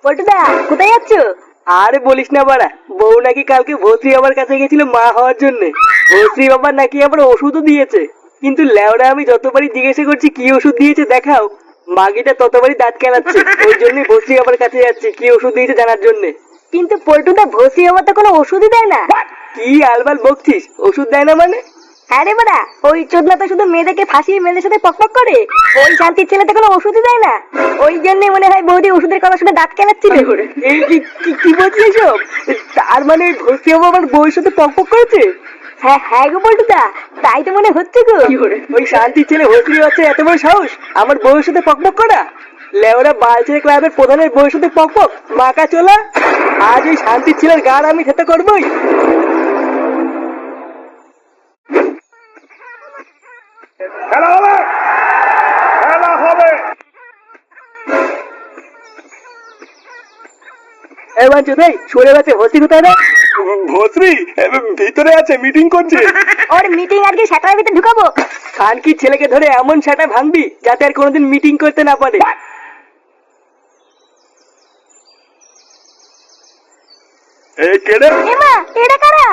পল্টুদা কোথায় যাচ্ছ? আরে বলিস না বাড়া, বউ নাকি কালকে ভস্রী বাবার কাছে গেছিল মা হওয়ার জন্য। ভস্রী বাবার নাকি আবার ওষুধও দিয়েছে, কিন্তু লেওরা আমি যতবারই জিজ্ঞাসা করছি কি ওষুধ দিয়েছে দেখাও, মাগিটা ততবারই দাঁত কেলাচ্ছে। ওই জন্যই ভস্রী বাবার কাছে যাচ্ছি কি ওষুধ দিয়েছে জানার জন্য। কিন্তু পল্টুদা ভসি আমার তো কোনো ওষুধই দেয় না। কি আলবাল বকছিস? ওষুধ দেয় না মানে? হ্যাঁ রে বাড়া, ওই চোদনা তো শুধু মেয়েদেরকে ফাঁসিয়ে মেয়েদের সাথে পকপক করে। ওই শান্তির ছেলেতে কোনো ওষুধই দেয় না। ওই জন্যই মনে হয় বৌদি ওষুধের কথা শুনে দাঁত কেলাচ্ছিল। এই কি বলছিস এসব? তার মানে ভস্রী বাবা আমার বউয়ের সাথে পকপক করেছে? হ্যাঁ হ্যাঁ গো পল্টুদা, তাই তো মনে হচ্ছে গো। ওই শান্তির ছেলে ভস্রী বাচ্চা এত বড় সাহস আমার বউয়ের সাথে পকপক করা? লেওরা বালছেড়ে ক্লাবের প্রধানের বউয়ের সাথে পকপক, মাকা চোলা। আজ ওই শান্তির ছেলের গাড় আমি খেতে করবোই। খেলা হবে, খেলা হবে। এবার চোদাই সরে গেছে ভস্রী কোথায় রে? ভস্রী ভিতরে আছে, মিটিং করছে। ওর মিটিং আজকে সেটার ভিতরে ঢুকাবো। খানকির ছেলেকে ধরে এমন সেটা ভাঙবি যাতে আর কোনোদিন মিটিং করতে না পারে। এই কেড়ে এমা এটা কারা?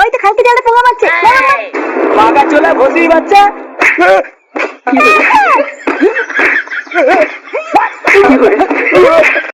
ওই তো খালকে জালে পোঙা মারছে। মাকা চোলা ভস্রী বাচ্চা।